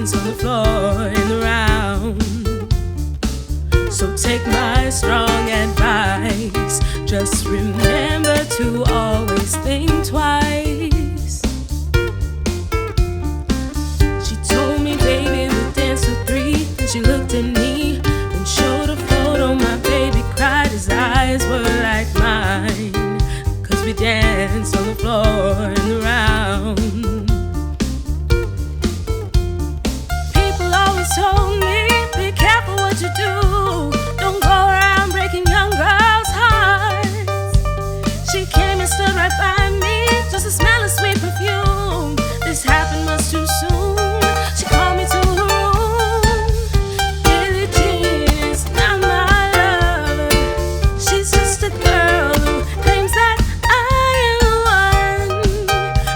dance on the floor in the round. So take my strong advice, just remember to always think twice. She told me, baby, we'll dance till 3. And she looked at me and showed a photo. My baby cried, his eyes were like mine, 'cause we danced on the floor in the round. People always told me, be careful what you do. Don't go around breaking young girls' hearts. She came and stood right by me, just to smell a sweet perfume. This happened much too soon. She called me to her room. Billie Jean is not my lover. She's just a girl who claims that I am the one,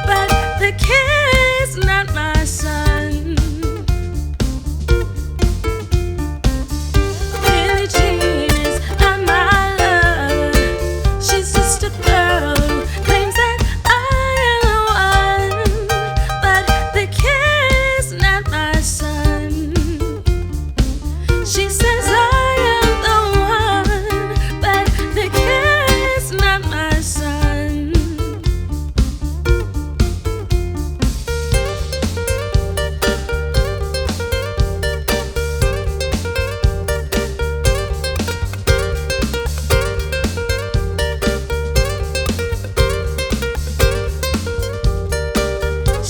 but the kid is not my son. Billie Jean is not my lover. She's just a girl who claims that I am the one, but the kid is not my son. She says I am the one, but the kid is not my son.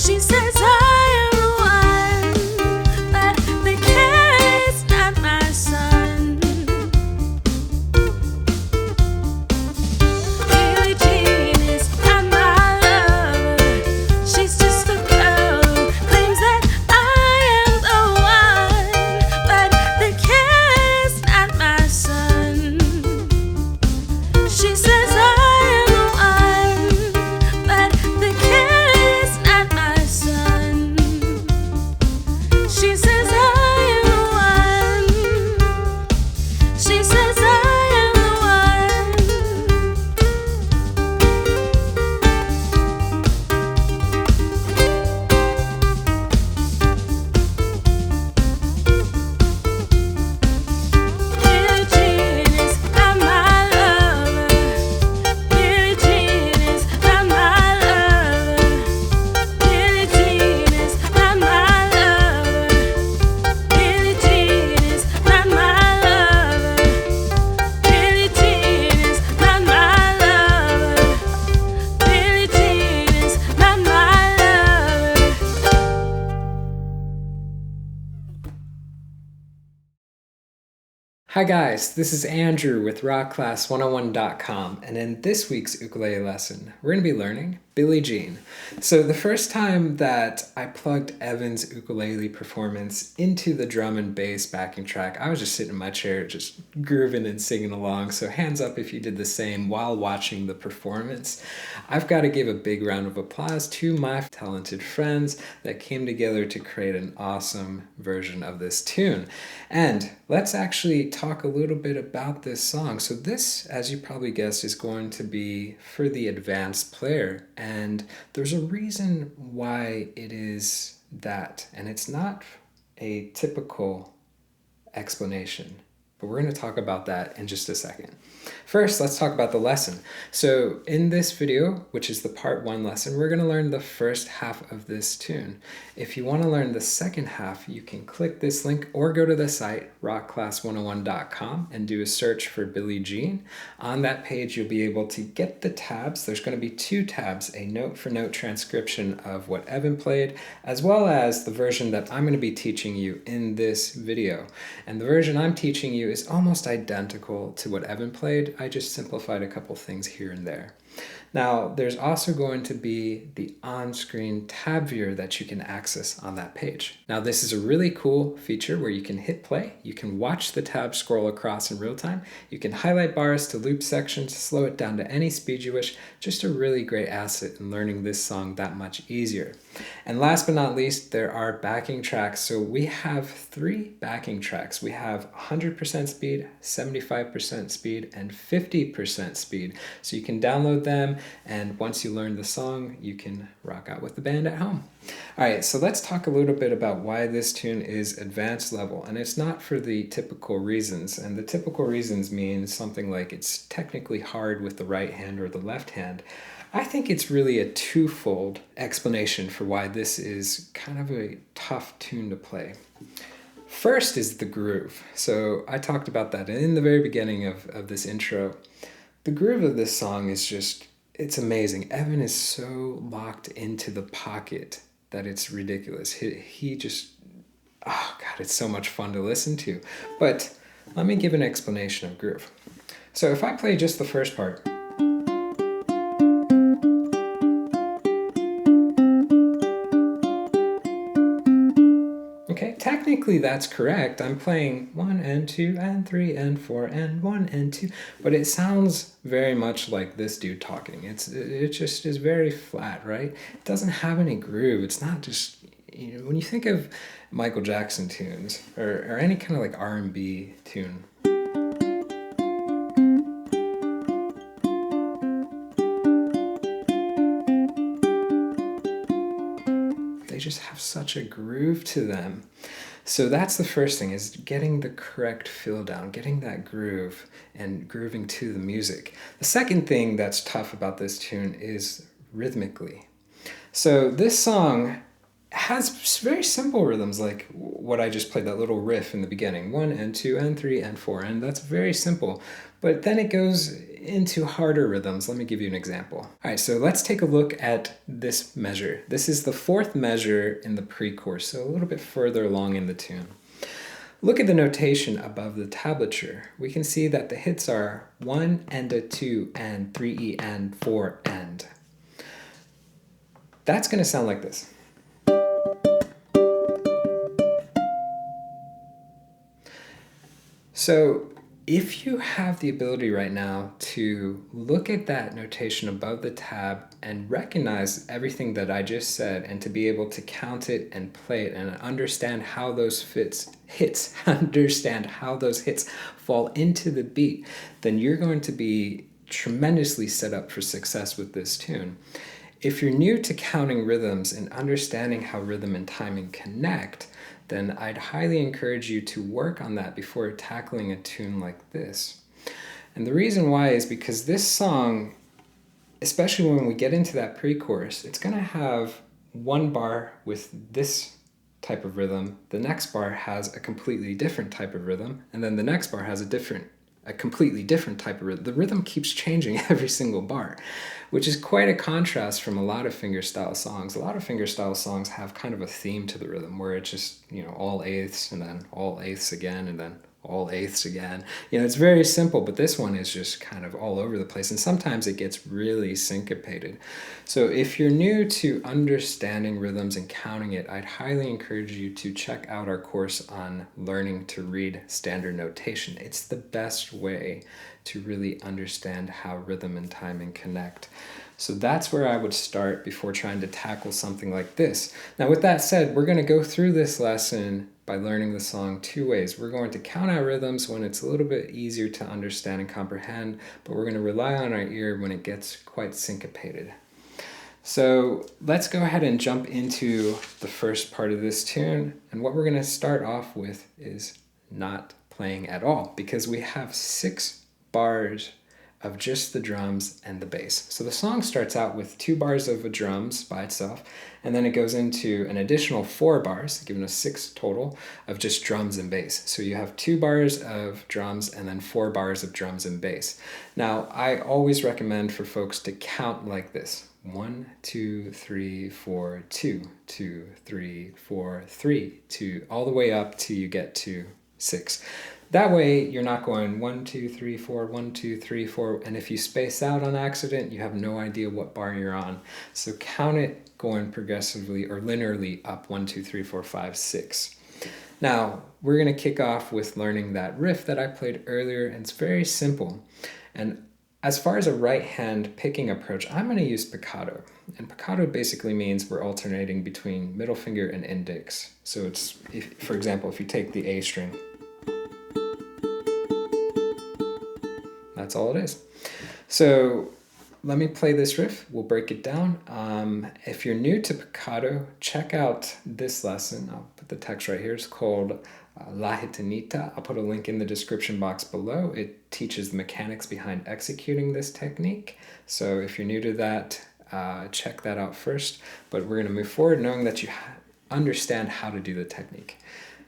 She says I am the one, but the kid is not my son. Billie Jean is not my lover. She's just a girl who claims that I am the one, but the kid is not my son. She says I am the one, but the kid is not my son. She says I am the one. She says I am the one. Billie Jean is not my lover. Billie Jean is not my lover. Billie Jean is not my lover. Billie Jean is not my lover. Billie Jean is not my lover. Billie Jean is not my lover. Hi guys, this is Andrew with rockclass101.com, and in this week's ukulele lesson, we're going to be learning Billie Jean. So the first time that I plugged Evan's ukulele performance into the drum and bass backing track, I was just sitting in my chair just grooving and singing along, so hands up if you did the same while watching the performance. I've got to give a big round of applause to my talented friends that came together to create an awesome version of this tune. And let's actually talk a little bit about this song. So this, as you probably guessed, is going to be for the advanced player. And there's a reason why it is that. And it's not a typical explanation, but we're going to talk about that in just a second. First, let's talk about the lesson. So in this video, which is the part 1 lesson, we're going to learn the first half of this tune. If you want to learn the second half, you can click this link or go to the site rockclass101.com and do a search for Billie Jean. On that page, you'll be able to get the tabs. There's going to be 2 tabs, a note-for-note transcription of what Evan played, as well as the version that I'm going to be teaching you in this video. And the version I'm teaching you is almost identical to what Evan played. I just simplified a couple things here and there. Now, there's also going to be the on-screen tab viewer that you can access on that page. Now, this is a really cool feature where you can hit play. You can watch the tab scroll across in real time. You can highlight bars to loop sections, slow it down to any speed you wish. Just a really great asset in learning this song that much easier. And last but not least, there are backing tracks. So we have 3 backing tracks. We have 100% speed, 75% speed, and 50% speed. So you can download download them, and once you learn the song, you can rock out with the band at home. All right, so let's talk a little bit about why this tune is advanced level, and it's not for the typical reasons. And the typical reasons mean something like it's technically hard with the right hand or the left hand. I think it's really a twofold explanation for why this is kind of a tough tune to play. First is the groove. So I talked about that in the very beginning of this intro. The groove of this song is just, it's amazing. Evan is so locked into the pocket that it's ridiculous. He just, oh God, it's so much fun to listen to. But let me give an explanation of groove. So if I play just the first part, okay, technically that's correct. I'm playing 1 and 2 and 3 and 4 and 1 and 2, but it sounds very much like this dude talking. It just is very flat, right? It doesn't have any groove. It's not just, you know, when you think of Michael Jackson tunes or any kind of like R&B tune, just have such a groove to them. So that's the first thing, is getting the correct feel down, getting that groove and grooving to the music. The second thing that's tough about this tune is rhythmically. So this song has very simple rhythms, like what I just played, that little riff in the beginning, 1 and 2 and 3 and 4, and that's very simple. But then it goes into harder rhythms. Let me give you an example. All right, so let's take a look at this measure. This is the 4th measure in the pre-chorus, so a little bit further along in the tune. Look at the notation above the tablature. We can see that the hits are 1 and a 2 and 3 and 4 and. That's going to sound like this. So if you have the ability right now to look at that notation above the tab and recognize everything that I just said, and to be able to count it and play it and understand how those hits fall into the beat, then you're going to be tremendously set up for success with this tune. If you're new to counting rhythms and understanding how rhythm and timing connect, then I'd highly encourage you to work on that before tackling a tune like this. And the reason why is because this song, especially when we get into that pre-chorus, it's going to have one bar with this type of rhythm, the next bar has a completely different type of rhythm, and then the next bar has a completely different type of rhythm. The rhythm keeps changing every single bar, which is quite a contrast from a lot of fingerstyle songs. A lot of fingerstyle songs have kind of a theme to the rhythm where it's just, you know, all eighths and then all eighths again and then all eighths again. You know, it's very simple, but this one is just kind of all over the place, and sometimes it gets really syncopated. So if you're new to understanding rhythms and counting it, I'd highly encourage you to check out our course on learning to read standard notation. It's the best way to really understand how rhythm and timing connect. So that's where I would start before trying to tackle something like this. Now, with that said, we're going to go through this lesson by learning the song two ways. We're going to count our rhythms when it's a little bit easier to understand and comprehend, but we're going to rely on our ear when it gets quite syncopated. So let's go ahead and jump into the first part of this tune. And what we're going to start off with is not playing at all, because we have 6 bars of just the drums and the bass. So the song starts out with 2 bars of drums by itself, and then it goes into an additional 4 bars, giving us 6 total of just drums and bass. So you have 2 bars of drums and then 4 bars of drums and bass. Now, I always recommend for folks to count like this: 1, 2, 3, 4, 2, 2, 3, 4, 3, 2, all the way up till you get to 6. That way, you're not going 1, 2, 3, 4, 1, 2, 3, 4, and if you space out on accident, you have no idea what bar you're on. So count it going progressively or linearly up 1, 2, 3, 4, 5, 6. Now, we're going to kick off with learning that riff that I played earlier, and it's very simple. And as far as a right hand picking approach, I'm going to use piccato. And piccato basically means we're alternating between middle finger and index. So it's, for example, if you take the A string, that's all it is. So let me play this riff. We'll break it down. If you're new to picado, check out this lesson. I'll put the text right here. It's called La Gitanita. I'll put a link in the description box below. It teaches the mechanics behind executing this technique. So if you're new to that, check that out first. But we're going to move forward knowing that you understand how to do the technique.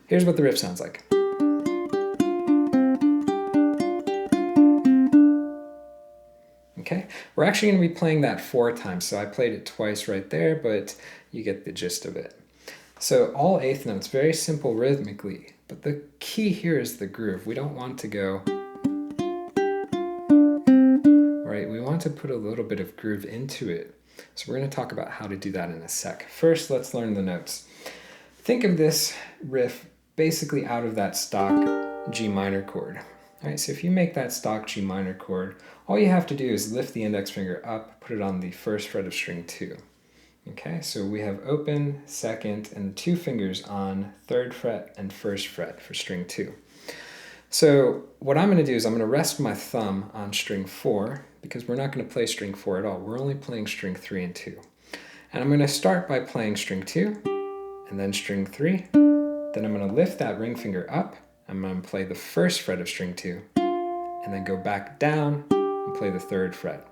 Here's what the riff sounds like. Okay, we're actually going to be playing that 4 times, so I played it twice right there, but you get the gist of it. So all eighth notes, very simple rhythmically, but the key here is the groove. We don't want to go, right? We want to put a little bit of groove into it. So we're going to talk about how to do that in a sec. First, let's learn the notes. Think of this riff basically out of that stock G minor chord. All right, so if you make that stock G minor chord, all you have to do is lift the index finger up, put it on the 1st fret of string 2. Okay, so we have open, 2nd, and the 2 fingers on 3rd fret and 1st fret for string 2. So what I'm going to do is I'm going to rest my thumb on string 4 because we're not going to play string 4 at all. We're only playing string 3 and 2. And I'm going to start by playing string 2 and then string 3. Then I'm going to lift that ring finger up. I'm going to play the 1st fret of string 2 and then go back down and play the 3rd fret.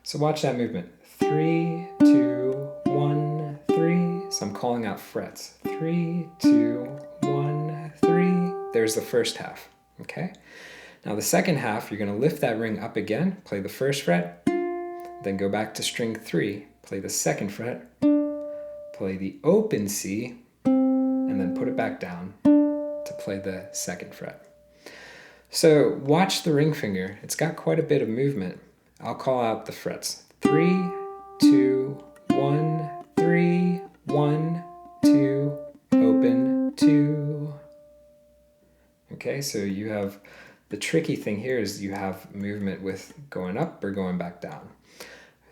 So watch that movement. 3, 2, 1, 3. So I'm calling out frets. 3, 2, 1, 3. There's the first half. Okay? Now the second half, you're going to lift that ring up again, play the 1st fret, then go back to string 3, play the 2nd fret, play the open C, and then put it back down to play the 2nd fret. So watch the ring finger. It's got quite a bit of movement. I'll call out the frets. 3, 2, 1, 3, 1, 2, open, 2. Okay, so you have, the tricky thing here is you have movement with going up or going back down.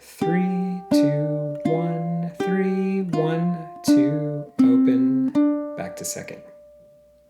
3, 2, 1, 3, 1, 2, open, back to 2nd.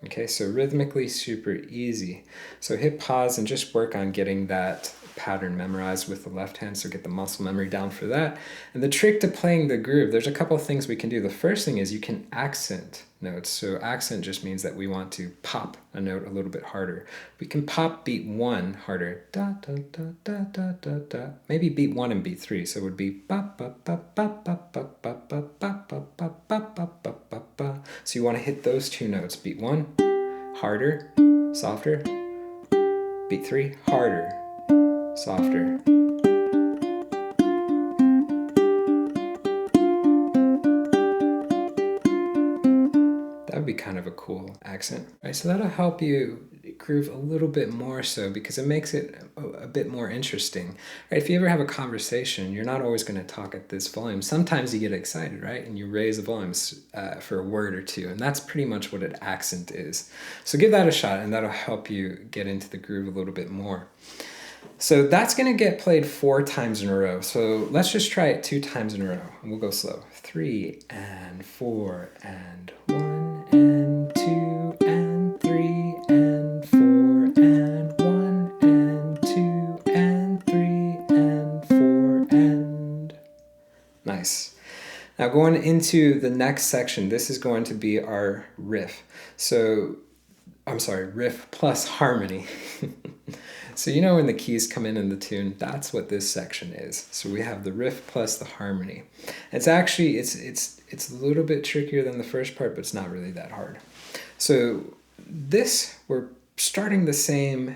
Okay, so rhythmically super easy. So hit pause and just work on getting that pattern memorized with the left hand, so get the muscle memory down for that. And the trick to playing the groove, there's a couple of things we can do. The first thing is you can accent notes. So accent just means that we want to pop a note a little bit harder. We can pop beat 1 harder. Da, da, da, da, da, da, da. Maybe beat 1 and beat 3. So it would be ba, ba, ba, ba, ba, ba, ba, ba, ba, ba, ba, ba, ba, ba, ba. So you want to hit those 2 notes. Beat 1, harder, softer. Beat 3, harder, softer. That would be kind of a cool accent, right? So that'll help you groove a little bit more so because it makes it a bit more interesting, right? If you ever have a conversation, you're not always going to talk at this volume. Sometimes you get excited, right? And you raise the volumes for a word or two, and that's pretty much what an accent is. So give that a shot, and that'll help you get into the groove a little bit more. So that's going to get played 4 times in a row. So let's just try it 2 times in a row, and we'll go slow. 3 and 4 and 1 and 2 and 3 and 4 and 1 and 2 and 3 and 4 and... Nice. Now going into the next section, this is going to be our riff. So, I'm sorry, riff plus harmony. So you know when the keys come in the tune, that's what this section is. So we have the riff plus the harmony. It's actually, it's a little bit trickier than the first part, but it's not really that hard. So this, we're starting the same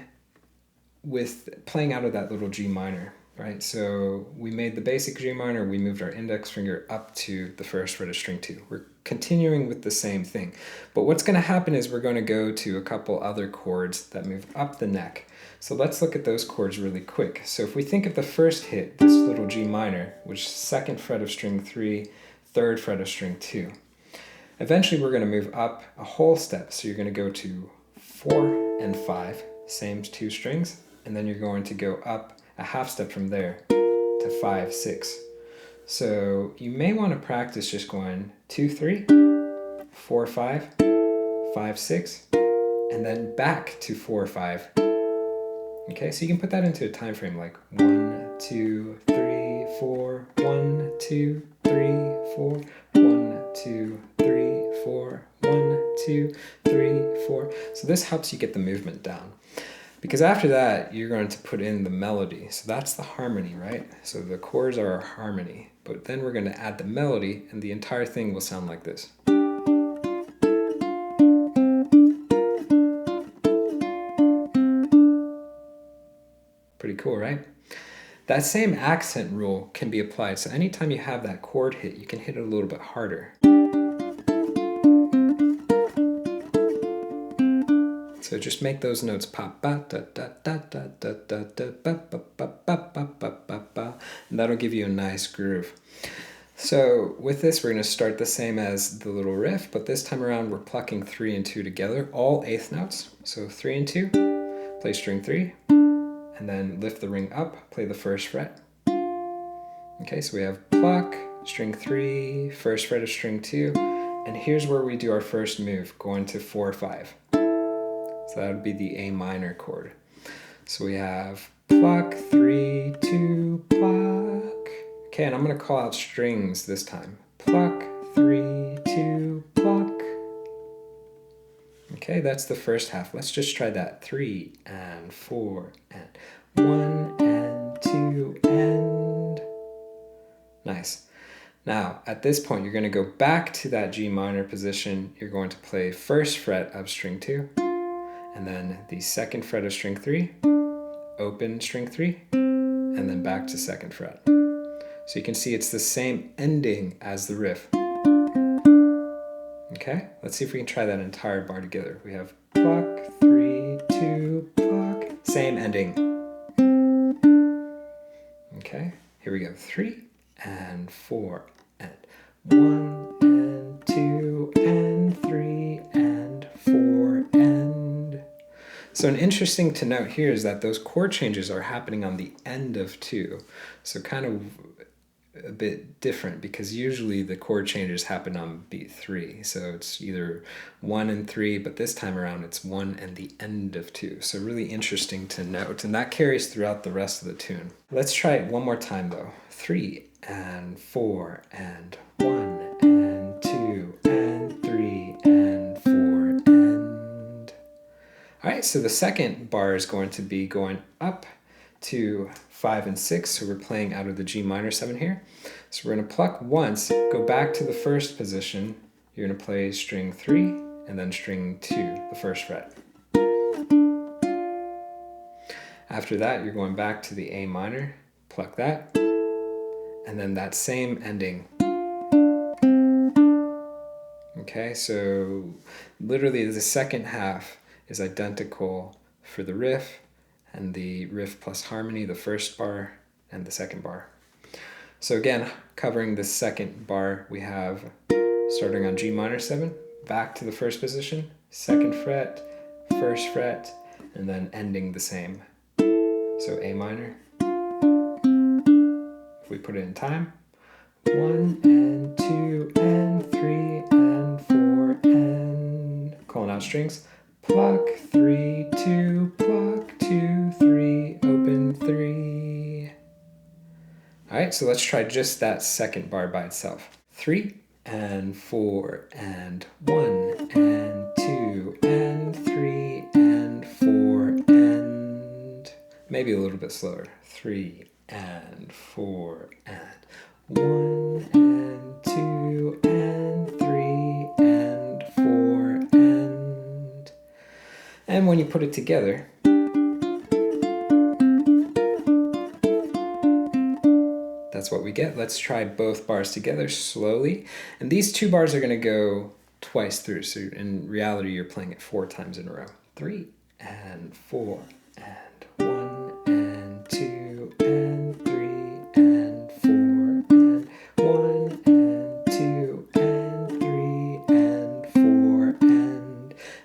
with playing out of that little G minor, right? So we made the basic G minor, we moved our index finger up to the 1st fret of string 2. We're continuing with the same thing. But what's going to happen is we're going to go to a couple other chords that move up the neck. So let's look at those chords really quick. So if we think of the first hit, this little G minor, which is 2nd fret of string 3, 3rd fret of string 2. Eventually we're going to move up a whole step. So you're going to go to 4 and 5, same 2 strings, and then you're going to go up a half step from there to 5, 6. So you may want to practice just going 2, 3, 4, 5, 5, 6, and then back to 4, 5. Okay, so you can put that into a time frame like 1, 2, 3, 4, 1, 2, 3, 4, 1, 2, 3, 4, 1, 2, 3, 4. So this helps you get the movement down. Because after that, you're going to put in the melody. So that's the harmony, right? So the chords are our harmony. But then we're going to add the melody, and the entire thing will sound like this. Pretty cool, right? That same accent rule can be applied. So anytime you have that chord hit, you can hit it a little bit harder. So just make those notes pop, ba da da da da da da da ba ba ba ba ba ba ba ba, and that'll give you a nice groove. So with this, we're going to start the same as the little riff, but this time around we're plucking 3 and 2 together, all eighth notes. So 3 and 2, play string 3, and then lift the ring up, play the first fret. Okay, so we have pluck, string 3, first fret of string 2, and here's where we do our first move, going to 4, 5. So that would be the A minor chord. So we have pluck, 3, 2, pluck. Okay, and I'm going to call out strings this time. Pluck, 3, 2, pluck. Okay, that's the first half. Let's just try that. 3 and 4 and 1 and 2 and... Nice. Now, at this point, you're going to go back to that G minor position. You're going to play first fret of string 2. And then the second fret of string 3, open string 3, and then back to second fret. So you can see it's the same ending as the riff. Okay, let's see if we can try that entire bar together. We have pluck, 3, 2, pluck, same ending. Okay, here we go. 3 and 4 and 1 and 2 and 3 and 4 and... So an interesting to note here is that those chord changes are happening on the end of 2. So kind of a bit different, because usually the chord changes happen on beat 3. So it's either 1 and 3, but this time around it's 1 and the end of 2. So really interesting to note, and that carries throughout the rest of the tune. Let's try it one more time though. 3 and 4 and 1 and 2 and 3 and 4 and... Alright, so the second bar is going to be going up to 5 and 6, so we're playing out of the G minor 7 here. So we're going to pluck once, go back to the first position, you're going to play string 3 and then string 2, the first fret. After that, you're going back to the A minor, pluck that, and then that same ending. Okay, so literally the second half is identical for the riff, and the riff plus harmony, the first bar and the second bar. So again, covering the second bar, we have starting on G minor 7, back to the first position, second fret, first fret, and then ending the same. So A minor. If we put it in time, 1 and 2 and 3 and 4 and... Calling out strings. Pluck, 3, 2, pluck, 2, 3, open 3. Alright, so let's try just that second bar by itself. 3 and 4 and 1 and 2 and 3 and 4 and... Maybe a little bit slower. 3 and 4 and 1 and 2 and 3 and 4 and... And when you put it together, that's what we get. Let's try both bars together slowly. And these 2 bars are going to go twice through. So in reality, you're playing it 4 times in a row. 3 and 4 and 1 and 2 and 3 and 4 and 1 and 2 and 3 and 4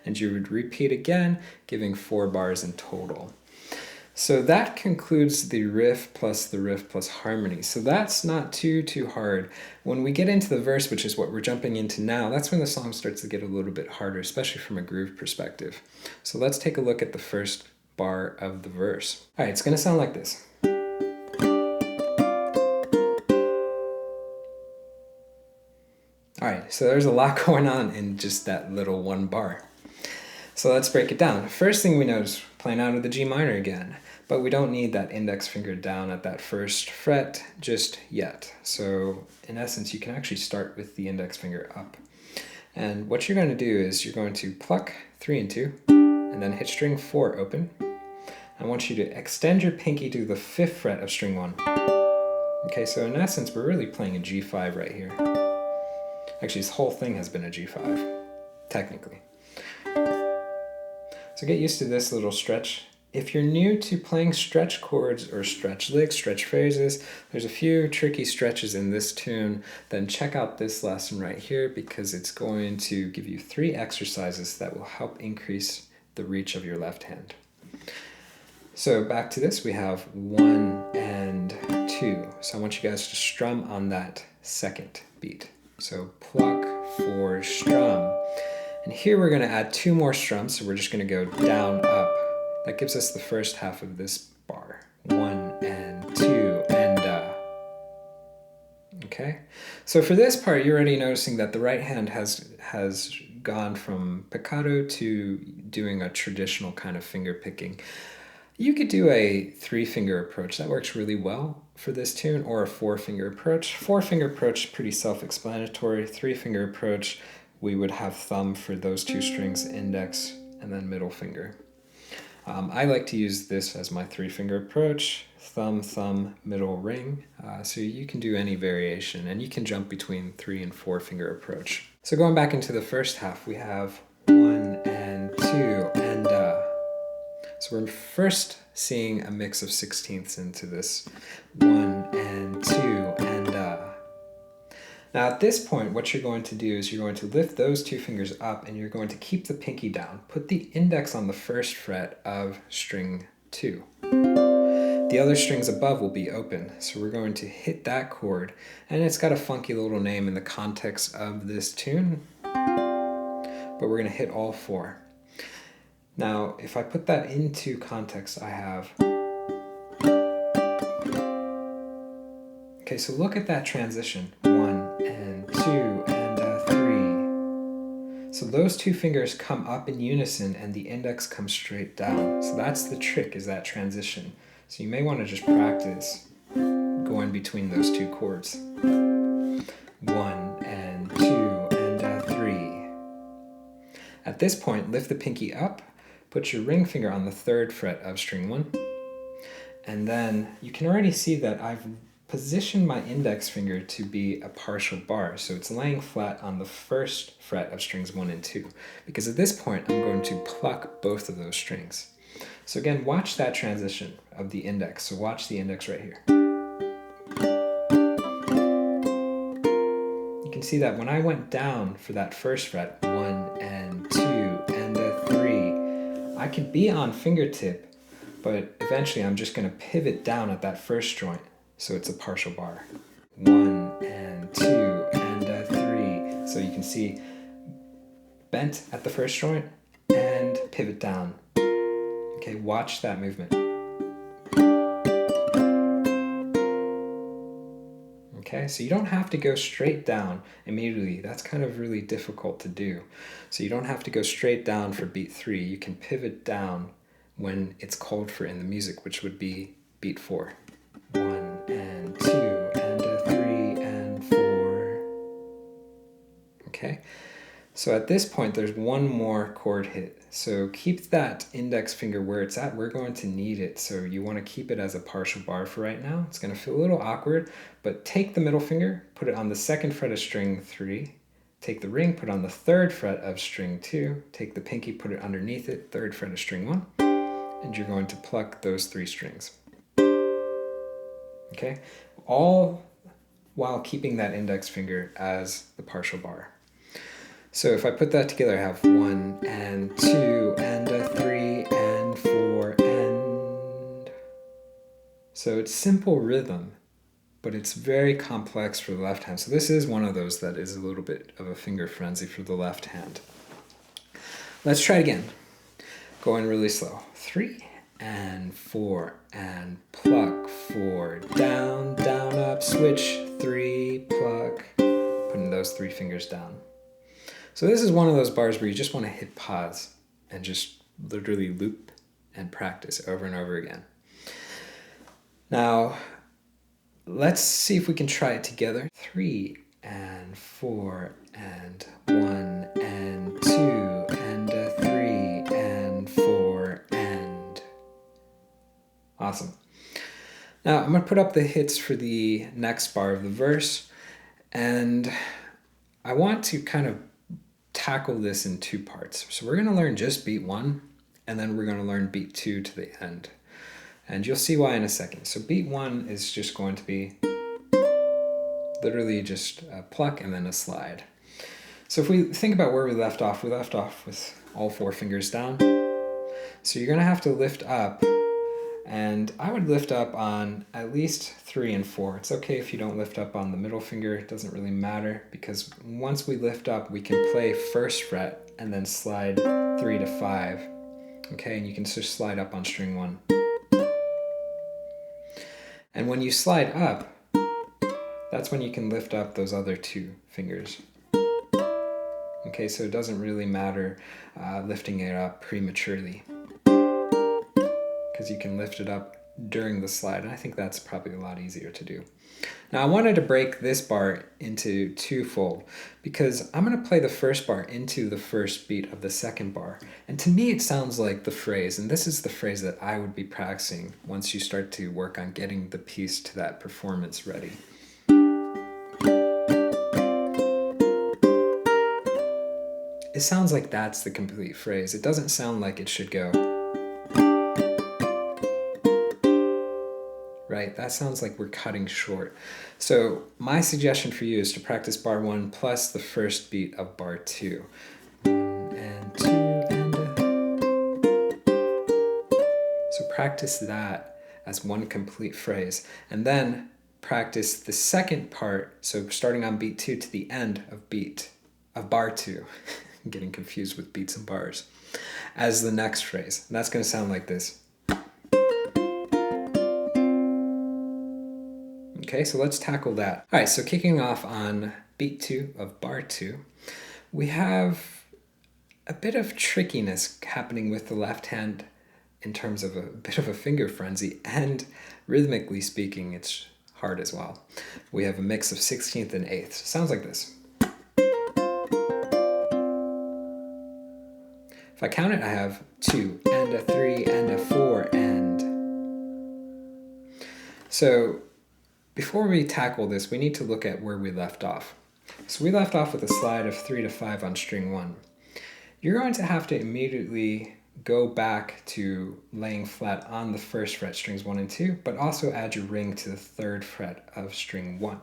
and you would repeat again, giving 4 bars in total. So that concludes the riff plus harmony. So that's not too hard. When we get into the verse, which is what we're jumping into now, that's when the song starts to get a little bit harder, especially from a groove perspective. So let's take a look at the first bar of the verse. All right, it's going to sound like this. All right, so there's a lot going on in just that little one bar. So let's break it down. First thing we know is playing out of the G minor again, but we don't need that index finger down at that first fret just yet. So in essence, you can actually start with the index finger up. And what you're going to do is you're going to pluck 3 and 2, and then hit string 4 open. I want you to extend your pinky to the 5th fret of string 1. Okay, so in essence, we're really playing a G5 right here. Actually, this whole thing has been a G5, technically. So get used to this little stretch. If you're new to playing stretch chords or stretch licks, stretch phrases, there's a few tricky stretches in this tune, then check out this lesson right here because it's going to give you 3 exercises that will help increase the reach of your left hand. So back to this, we have 1 and 2. So I want you guys to strum on that second beat. So pluck, 4, strum. And here we're going to add 2 more strums, so we're just going to go down, up. That gives us the first half of this bar. 1 and 2 and Okay? So for this part, you're already noticing that the right hand has gone from piccato to doing a traditional kind of finger picking. You could do a 3-finger approach. That works really well for this tune, or a 4-finger approach. 4-finger approach, pretty self-explanatory. 3-finger approach, we would have thumb for those 2 strings, index, and then middle finger. I like to use this as my 3-finger approach, thumb, thumb, middle, ring. So you can do any variation, and you can jump between 3 and 4-finger approach. So going back into the first half, we have 1 and 2 and So we're first seeing a mix of 16ths into this 1 and 2 and Now at this point, what you're going to do is you're going to lift those 2 fingers up and you're going to keep the pinky down. Put the index on the 1st fret of string 2. The other strings above will be open, so we're going to hit that chord, and it's got a funky little name in the context of this tune, but we're going to hit all 4. Now, if I put that into context, I have... Okay, so look at that transition. 1 and 2 and 3. So those 2 fingers come up in unison and the index comes straight down. So that's the trick, is that transition. So you may want to just practice going between those 2 chords. 1 and 2 and 3. At this point, lift the pinky up. Put your ring finger on the 3rd fret of string 1, and then you can already see that I've positioned my index finger to be a partial bar, so it's laying flat on the 1st fret of strings 1 and 2, because at this point I'm going to pluck both of those strings. So again, watch that transition of the index, so watch the index right here. You can see that when I went down for that 1st fret, 1 and 2 and 3, I could be on fingertip, but eventually I'm just going to pivot down at that 1st joint, so it's a partial bar. 1 and 2 and 3. So you can see bent at the 1st joint and pivot down. Okay, watch that movement. Okay, so you don't have to go straight down immediately. That's kind of really difficult to do. So you don't have to go straight down for beat 3. You can pivot down when it's called for in the music, which would be beat 4. 1 and 2 and 3 and 4. Okay, so at this point there's one more chord hit. So keep that index finger where it's at. We're going to need it, so you want to keep it as a partial bar for right now. It's going to feel a little awkward, but take the middle finger, put it on the 2nd fret of string 3, take the ring, put it on the 3rd fret of string 2, take the pinky, put it underneath it, 3rd fret of string 1, and you're going to pluck those 3 strings. Okay, all while keeping that index finger as the partial bar. So if I put that together, I have 1 and 2 and 3 and 4 and... So it's simple rhythm, but it's very complex for the left hand. So this is one of those that is a little bit of a finger frenzy for the left hand. Let's try it again. Going really slow. 3 and 4 and pluck, 4, down, down, up, switch, 3, pluck, putting those 3 fingers down. So this is one of those bars where you just want to hit pause and just literally loop and practice over and over again. Now, let's see if we can try it together. 3 and 4 and 1 and 2 and 3 and 4 and... Awesome. Now, I'm going to put up the hits for the next bar of the verse, and I want to kind of tackle this in 2 parts. So we're going to learn just beat 1, and then we're going to learn beat 2 to the end. And you'll see why in a second. So beat 1 is just going to be literally just a pluck and then a slide. So if we think about where we left off with all 4 fingers down. So you're going to have to lift up, and I would lift up on at least 3 and 4. It's okay if you don't lift up on the middle finger. It doesn't really matter, because once we lift up, we can play 1st fret and then slide 3 to 5. Okay, and you can just slide up on string 1. And when you slide up, that's when you can lift up those other 2 fingers. Okay, so it doesn't really matter lifting it up prematurely, because you can lift it up during the slide, and I think that's probably a lot easier to do. Now, I wanted to break this bar into 2-fold, because I'm going to play the first bar into the first beat of the second bar, and to me it sounds like the phrase, and this is the phrase that I would be practicing once you start to work on getting the piece to that performance ready. It sounds like that's the complete phrase. It doesn't sound like it should go, right? That sounds like we're cutting short. So my suggestion for you is to practice bar 1 plus the first beat of bar 2. 1 and 2 and So practice that as one complete phrase. And then practice the second part, so starting on beat 2 to the end of bar 2. I'm getting confused with beats and bars, as the next phrase. And that's going to sound like this. Okay, so let's tackle that. All right, so kicking off on beat 2 of bar 2, we have a bit of trickiness happening with the left hand in terms of a bit of a finger frenzy, and rhythmically speaking, it's hard as well. We have a mix of 16th and 8th. So it sounds like this. If I count it, I have 2 and a 3 and a 4 and. So before we tackle this, we need to look at where we left off. So we left off with a slide of 3 to 5 on string 1. You're going to have to immediately go back to laying flat on the 1st fret, strings 1 and 2, but also add your ring to the 3rd fret of string 1.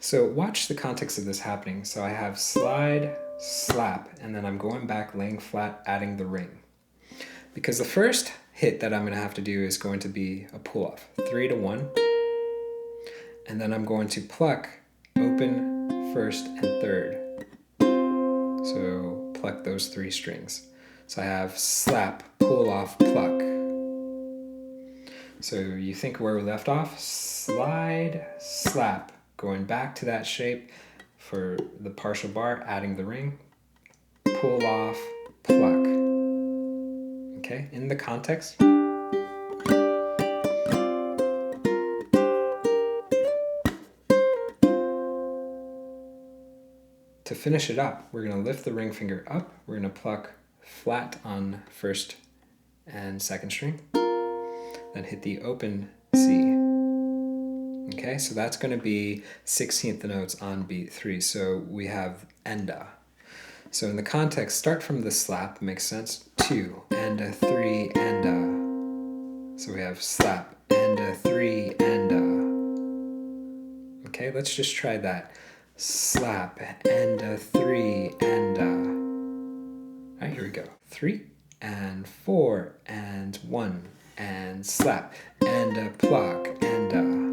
So watch the context of this happening. So I have slide, slap, and then I'm going back, laying flat, adding the ring. Because the first hit that I'm going to have to do is going to be a pull-off, 3 to 1, and then I'm going to pluck, open, 1st, and 3rd. So pluck those 3 strings. So I have slap, pull off, pluck. So you think where we left off, slide, slap, going back to that shape for the partial bar, adding the ring, pull off, pluck. Okay, in the context. To finish it up, we're going to lift the ring finger up, we're going to pluck flat on 1st and 2nd string, then hit the open C. Okay, so that's going to be 16th notes on beat 3, so we have enda. So in the context, start from the slap, makes sense, 2, and a 3, and a. So we have slap, and a 3, and a. Okay, let's just try that. Slap, and a 3, and a. All right, here we go. 3, and 4, and 1, and slap, and a pluck, and a.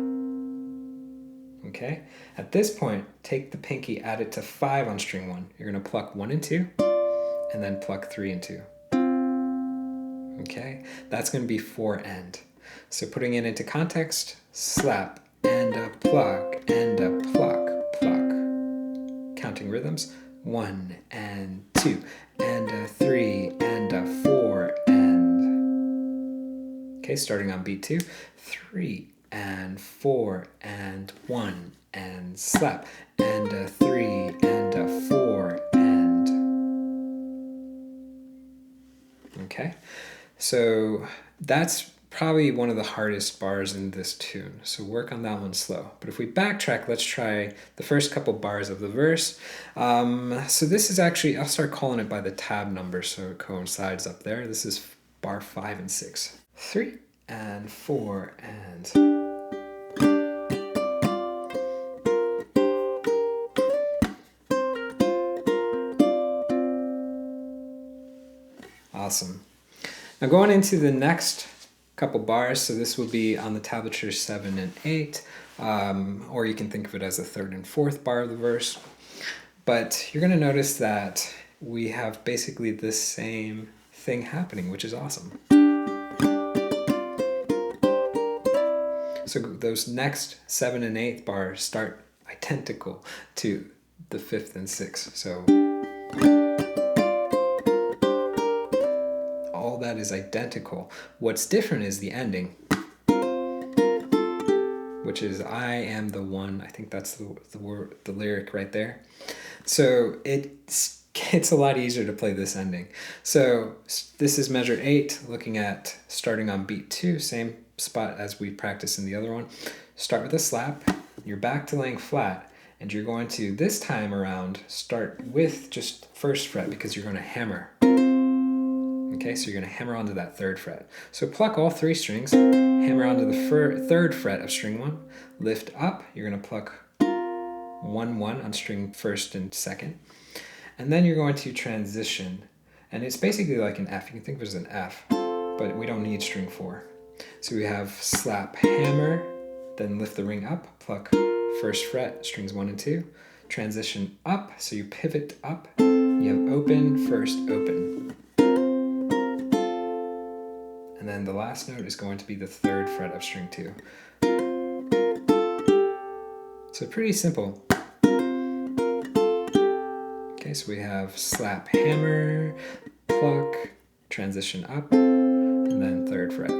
Okay, at this point, take the pinky, add it to 5 on string 1. You're going to pluck 1 and 2, and then pluck 3 and 2. Okay, that's going to be 4 and. So putting it into context, slap, and a pluck, pluck. counting rhythms. 1 and 2 and a 3 and a 4 and. Okay, starting on beat 2. 3 and 4 and 1 and slap and a 3 and a 4 and. Okay, so that's probably one of the hardest bars in this tune, so work on that one slow. But if we backtrack, let's try the first couple bars of the verse. So this is actually, I'll start calling it by the tab number so it coincides up there. This is bar 5 and 6. 3 and 4 and. Awesome. Now going into the next couple bars, so this will be on the tablature 7 and 8, or you can think of it as the 3rd and 4th bar of the verse. But you're going to notice that we have basically the same thing happening, which is awesome. So those next 7 and 8th bars start identical to the 5th and 6th. So all that is identical. What's different is the ending, which is I am the one. I think that's the lyric right there. So it's a lot easier to play this ending. So this is measure 8, looking at starting on beat 2, same spot as we practiced in the other one. Start with a slap, you're back to laying flat, and you're going to, this time around, start with just 1st fret because you're going to hammer. Okay, so you're going to hammer onto that 3rd fret. So pluck all 3 strings, hammer onto the 3rd fret of string 1, lift up, you're going to pluck 1, 1 on string 1st and 2nd, and then you're going to transition, and it's basically like an F. You can think of it as an F, but we don't need string 4. So we have slap, hammer, then lift the ring up, pluck 1st fret, strings 1 and 2, transition up, so you pivot up, you have open, 1st, open. And then the last note is going to be the 3rd fret of string 2. So pretty simple. Okay, so we have slap, hammer, pluck, transition up, and then 3rd fret.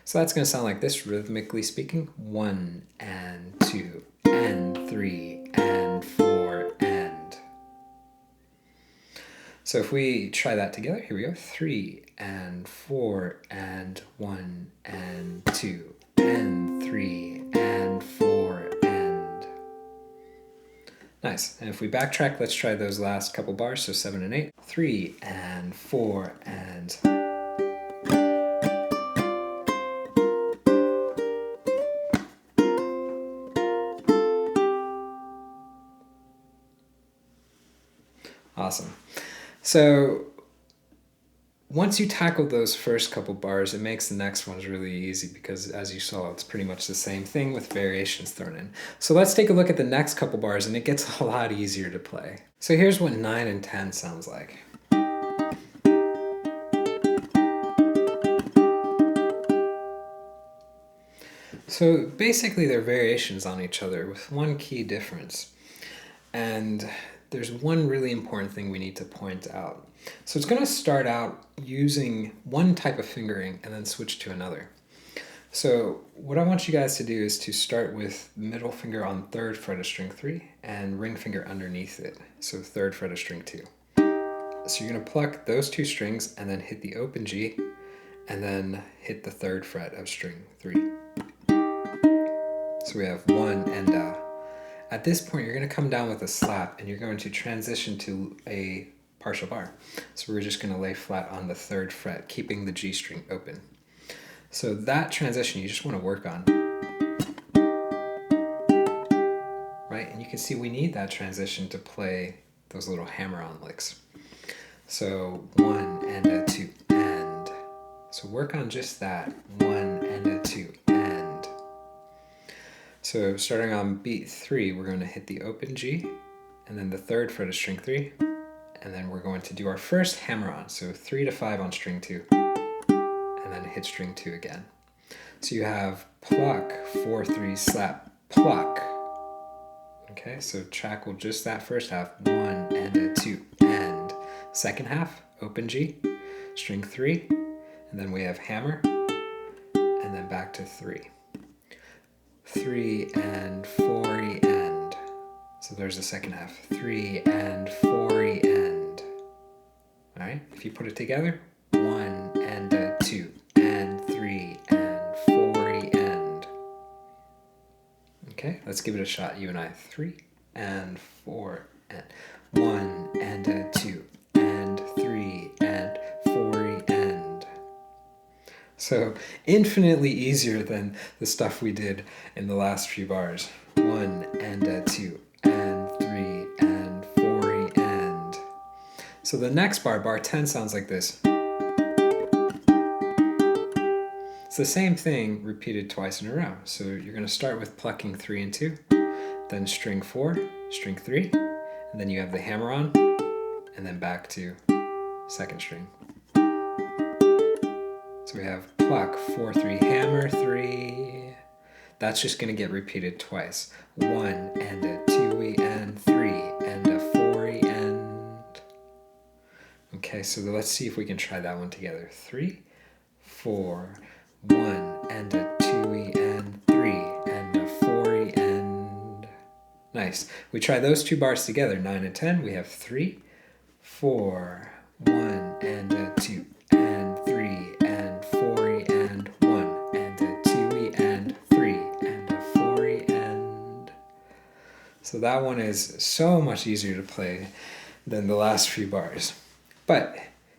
So that's going to sound like this, rhythmically speaking. 1 and 2 and 3 and 4 and. So if we try that together, here we go. 3 and 4 and 1 and 2 and 3 and 4 and. Nice. And if we backtrack, let's try those last couple bars. So 7 and 8. 3 and 4 and. Awesome. So once you tackle those first couple bars, it makes the next ones really easy because, as you saw, it's pretty much the same thing with variations thrown in. So let's take a look at the next couple bars, and it gets a lot easier to play. So here's what 9 and 10 sounds like. So basically they're variations on each other with one key difference. And there's one really important thing we need to point out. So it's going to start out using one type of fingering and then switch to another. So what I want you guys to do is to start with middle finger on 3rd fret of string 3 and ring finger underneath it. So 3rd fret of string 2. So you're going to pluck those 2 strings and then hit the open G and then hit the 3rd fret of string 3. So we have 1 and a. At this point, you're going to come down with a slap and you're going to transition to a partial bar. So we're just going to lay flat on the 3rd fret, keeping the G string open. So that transition you just want to work on. Right? And you can see we need that transition to play those little hammer-on licks. So 1 and a 2 and. So work on just that. 1 and a 2 and. So starting on beat 3, we're going to hit the open G, and then the 3rd fret of string 3, and then we're going to do our first hammer on, so 3 to 5 on string 2, and then hit string 2 again. So you have pluck, 4, 3, slap, pluck. Okay, so tackle just that first half. 1 and a 2 and. Second half, open G, string 3, and then we have hammer, and then back to 3. 3 and 4 and. So there's the second half. 3 and 4 and. All right, if you put it together, 1 and a 2 and 3 and 4 and. Okay, let's give it a shot, you and I. 3 and 4 and. 1 and a 2 and 3 and 4 and. So infinitely easier than the stuff we did in the last few bars. 1 and a 2 and 3 and 4 and. So the next bar, bar 10, sounds like this. It's the same thing repeated twice in a row. So you're going to start with plucking 3 and 2, then string 4, string 3, and then you have the hammer on, and then back to second string. So we have pluck, 4, 3, hammer, 3. That's just going to get repeated twice. 1 and a 2 and 3 and a 4 and. Okay, so let's see if we can try that one together. 3, 4, 1 and a 2 and 3 and a 4 and. Nice. We try those two bars together, 9 and 10. We have 3, 4, 1 and a 2 and 3 and 4 and 1 and a 2 and 3 and a 4 and. So that one is so much easier to play than the last few bars. But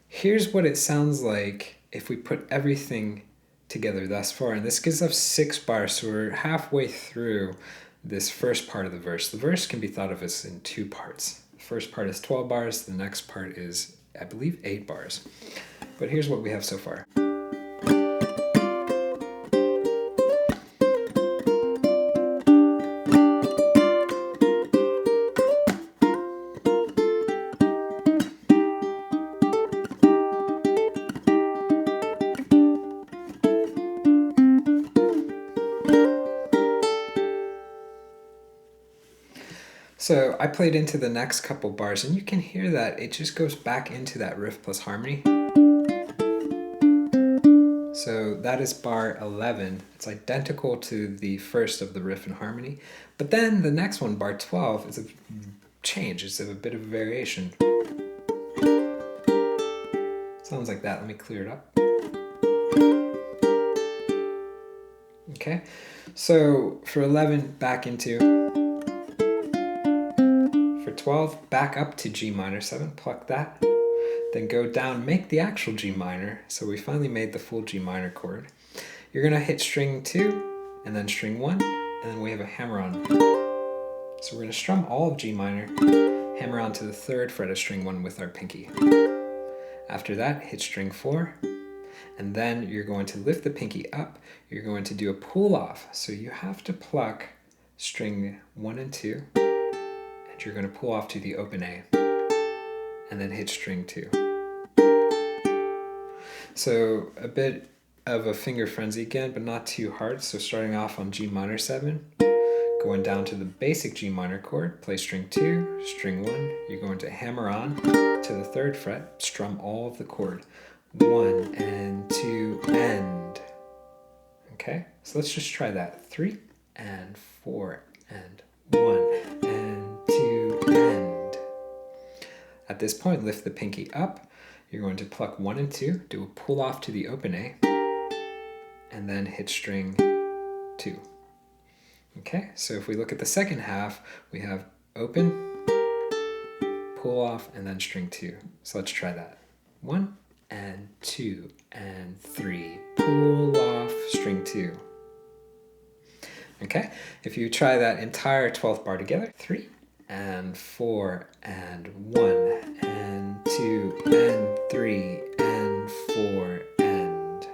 here's what it sounds like if we put everything together thus far. And this gives us 6 bars, so we're halfway through this first part of the verse. The verse can be thought of as in 2 parts. The first part is 12 bars, the next part is, I believe, 8 bars. But here's what we have so far. So I played into the next couple bars, and you can hear that it just goes back into that riff plus harmony. So that is bar 11. It's identical to the first of the riff and harmony. But then the next one, bar 12, is a change. It's a bit of a variation. Sounds like that. Let me clear it up. Okay, so for 11, back into. 12, back up to G minor 7, pluck that, then go down, make the actual G minor, so we finally made the full G minor chord. You're going to hit string 2, and then string 1, and then we have a hammer on. So we're going to strum all of G minor, hammer on to the 3rd fret of string 1 with our pinky. After that, hit string 4, and then you're going to lift the pinky up, you're going to do a pull off, so you have to pluck string 1 and 2, you're going to pull off to the open A and then hit string 2. So a bit of a finger frenzy again, but not too hard. So starting off on G minor 7, going down to the basic G minor chord, play string 2, string 1, you're going to hammer on to the 3rd fret, strum all of the chord. 1 and 2 and. Okay, so let's just try that. 3 and 4 and 1 and 2 and. At this point, lift the pinky up. You're going to pluck 1 and 2, do a pull off to the open A, and then hit string 2. Okay, so if we look at the second half, we have open, pull off, and then string 2. So let's try that. 1 and 2 and 3, pull off, string 2. Okay, if you try that entire 12th bar together, 3 and 4 and 1 and 2 and 3 and 4 and.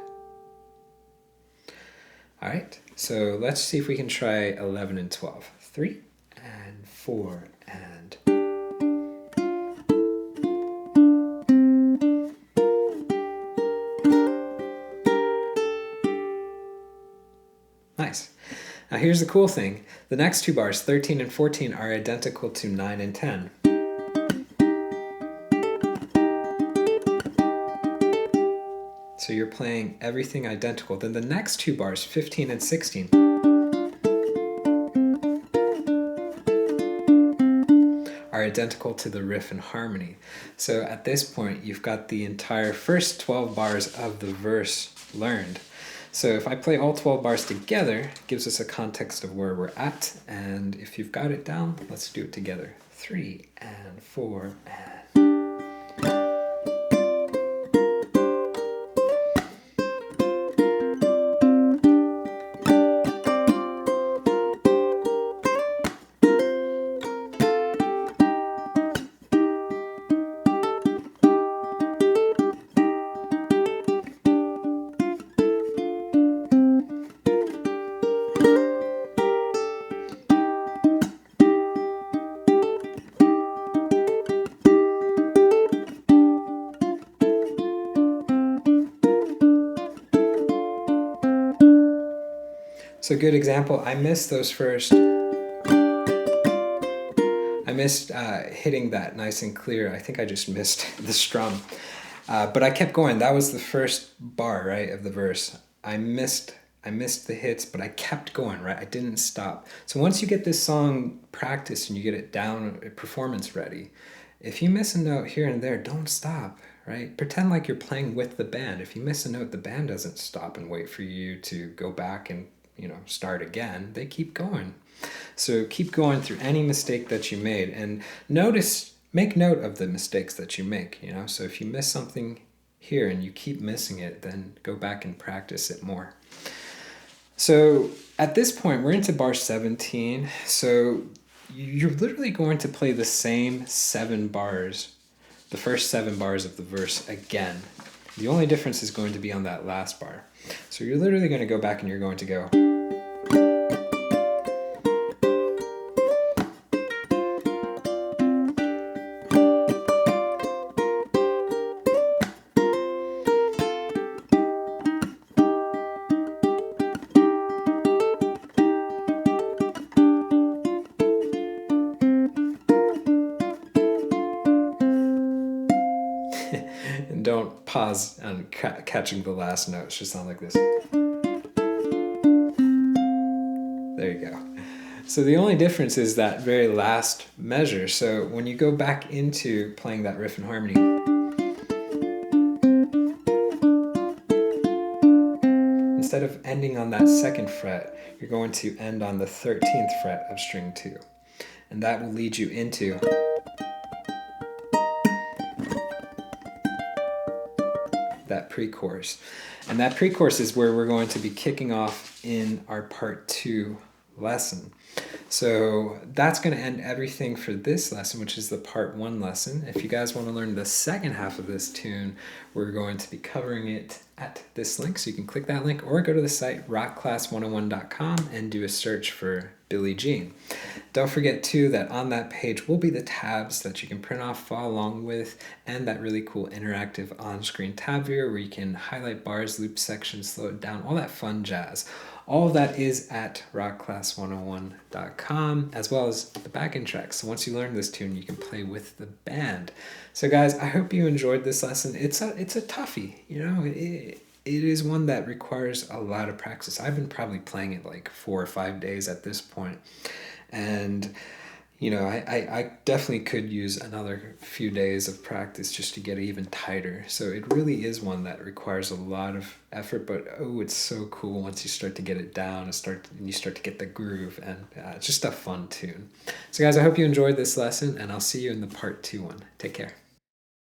All right, so let's see if we can try 11 and 12. 3 and 4 and. Nice. Now here's the cool thing. The next two bars, 13 and 14, are identical to 9 and 10. So you're playing everything identical. Then the next two bars, 15 and 16, are identical to the riff and harmony. So at this point, you've got the entire first 12 bars of the verse learned. So if I play all 12 bars together, it gives us a context of where we're at. And if you've got it down, let's do it together. 3 and 4 and... So good example, I missed those first. I missed hitting that nice and clear. I think I just missed the strum. But I kept going. That was the first bar, right, of the verse. I missed the hits, but I kept going, right? I didn't stop. So once you get this song practiced and you get it down, performance ready, if you miss a note here and there, don't stop, right? Pretend like you're playing with the band. If you miss a note, the band doesn't stop and wait for you to go back and start again. They keep going. So keep going through any mistake that you made, and make note of the mistakes that you make, So if you miss something here and you keep missing it, then go back and practice it more. So at this point, we're into bar 17. So you're literally going to play the same 7 bars, the first 7 bars of the verse again. The only difference is going to be on that last bar. So you're literally going to go back and you're going to go. And don't pause on catching the last note. It should sound like this. There you go. So the only difference is that very last measure. So when you go back into playing that riff and harmony, instead of ending on that 2nd fret, you're going to end on the 13th fret of string 2. And that will lead you into that pre-chorus. And that pre-chorus is where we're going to be kicking off in our part 2 lesson. So that's going to end everything for this lesson, which is the part 1 lesson. If you guys want to learn the second half of this tune, we're going to be covering it at this link. So you can click that link or go to the site rockclass101.com and do a search for Billie Jean. Don't forget too that on that page will be the tabs that you can print off, follow along with, and that really cool interactive on-screen tab viewer where you can highlight bars, loop sections, slow it down, all that fun jazz. All of that is at rockclass101.com, as well as the backing tracks. So once you learn this tune, you can play with the band. So guys, I hope you enjoyed this lesson. It's a toughie, It is one that requires a lot of practice. I've been probably playing it like 4 or 5 days at this point. And, I definitely could use another few days of practice just to get even tighter. So it really is one that requires a lot of effort, but it's so cool once you start to get it down and you start to get the groove, and it's just a fun tune. So guys, I hope you enjoyed this lesson, and I'll see you in the part 2 one. Take care.